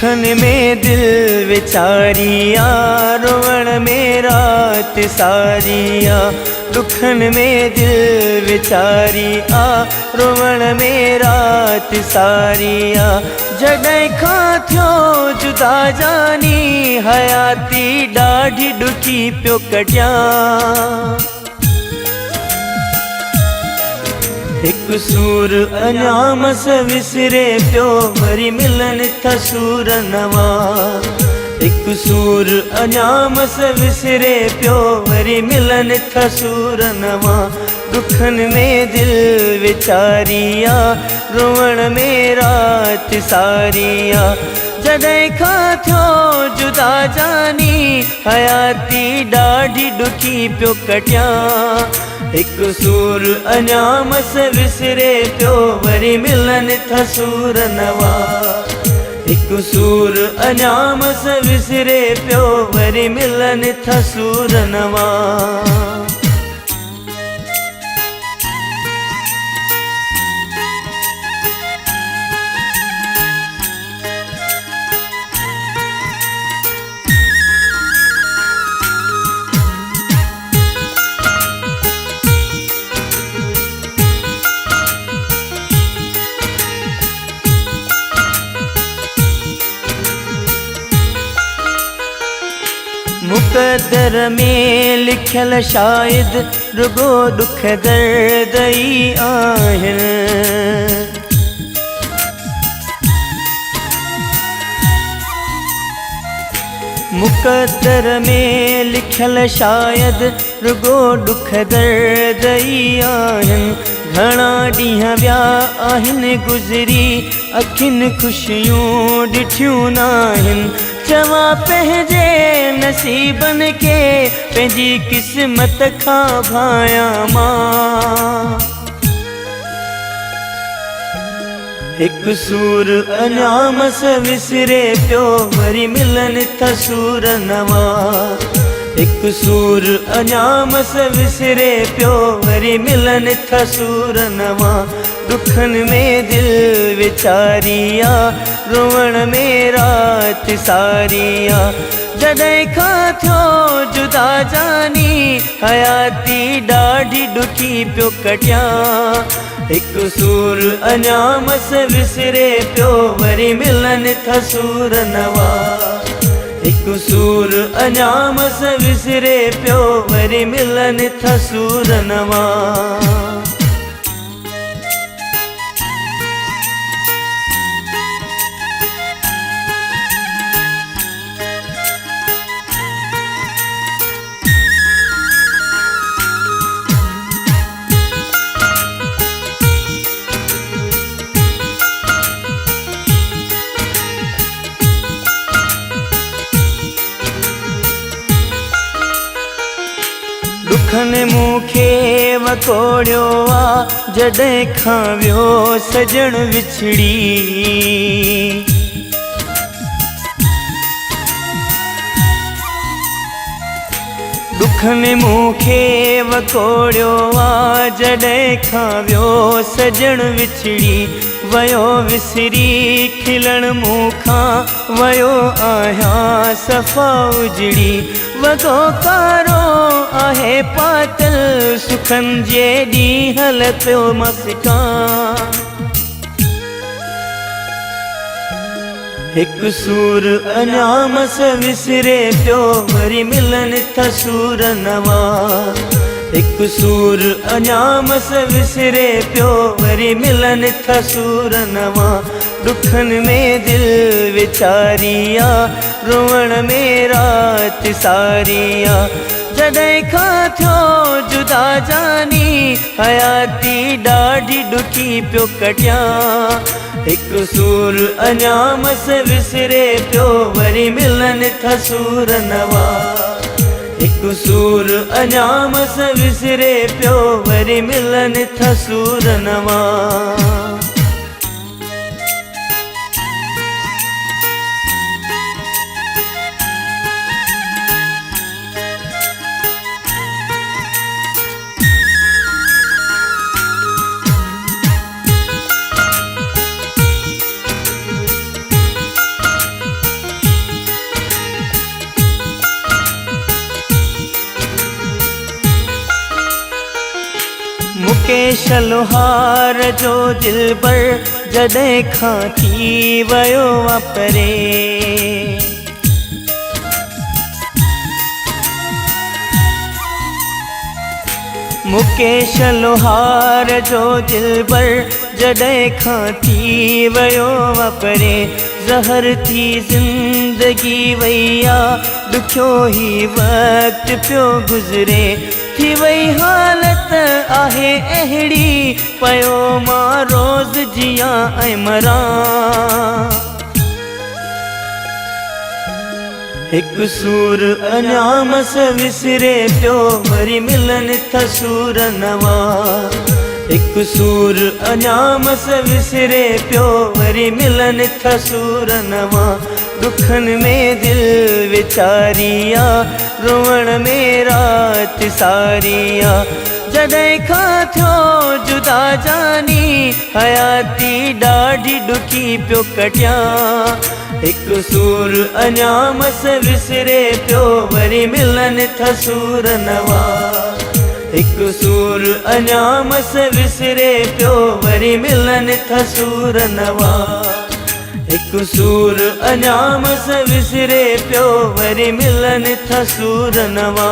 दुखन में दिल विचारिया, रोवण में रात सारिया। दुखन में दिल विचारिया, रोवण में रात सारिया। जॾहिं खां थियो जुदा जानी, हयाती ॾाढी ॾुखी पियो कटियां। हिकु सूर अञा मस विसरे पियो, वरी मिलन था सूर नवा। हिकु सूर अञा मस विसरे पियो, वरी मिलन था सूर नवा। दुखन में दिल विचारिया, रोवण में रात सारिया। जॾहिं खां थियो जुदा जानी, हयाती ॾाढी ॾुखी पियो कटियां। हिकु सूर अञा मस विसरे पियो, वरी मिलन था सूर नवा। हिकु सूर अञा मस विसरे पियो, वरी मिलन था सूर नवा। मुक़द्दर में लिखियल शायद रुगो दुख दर्द ई आहिनि। मुक़द्दर में लिखियल शायद रुगो दुख दर्द ई आहिनि। घणा ॾींहं विया आहिनि गुज़री, अखियुनि ख़ुशियूं ॾिठियूं नाहिनि। चवां पंहिंजे नसीबनि खे, पंहिंजी क़िस्मत खां भायां मां। हिकु सूर अञा मस विसरे पियो, वरी मिलन था सूर नवा। हिकु सूर अञा मस विसरे पियो, वरी मिलन था सूर नवा। दुखन में दिल विचारिया, रोवण में रात सारिया। जॾहिं खां थियो जुदा जानी, हयाती ॾाढी ॾुखी पियो कटियां। हिकु सूर अञा मस विसरे पियो, वरी मिलन था सूर नवा। हिकु सूर अञा मस विसरे पियो, वरी मिलन था सूर नवा। दुखन मूंखे वकोड़ियो आ, जॾहिं खां वियो सजण विछड़ी। दुखन मूंखे वकोड़ियो आ, जॾहिं खां वियो सजण विछड़ी। वयो विसरी खिलण मूंखां, वयो आहियां सफ़ा उजड़ी। वॻो कारो आहे पातल, सुखनि जे ॾींहं पियो मस्कां। हिकु सूर अञा मस विसरे पियो, वरी मिलन था सूर नवा। हिकु सूर अञा मस विसरे पियो, वरी मिलन था सूर नवा। दुखन में दिल विचारिया, रोवण में रात सारिया। जॾहिं खां थियो जुदा जानी, हयाती ॾाढी ॾुखी पियो कटियां। हिकु सूर अञा मस विसरे पियो, वरी मिलन था सूर नवा। हिकु सूर अञा मस विसरे पियो, वरी मिलन था सूर नवा। मुकेश लोहार जो दिलबर जॾहिं खां थी वियो आहे परे। मुकेश लोहार जो दिलबर जॾहिं खां थी वियो आहे परे। ज़हर थी ज़िंदगी वई आहे ॾुखियो ई वक़्तु पियो गुज़रे। थी वई हालत आहे अहिड़ी पियो मां रोज़ जियां ऐं मरां। हिकु सूर अञा मस विसरे पियो वरी मिलन था सूर नवा। हिकु सूर अञा मस विसरे पियो वरी मिलन था सूर नवा। दुखन में दिल विचारिया रोवण में रात सारिया। जॾहिं खां थियो जुदा जानी हयाती ॾाढी ॾुखी पियो कटियां। हिकु सूर अञा मस विसरे पियो वरी मिलन था सूर नवा। हिकु सूर अञा मस विसरे पियो वरी मिलन था सूर नवा। हिकु सूर अञा मस विसरे पियो वरी मिलन था सूर नवा।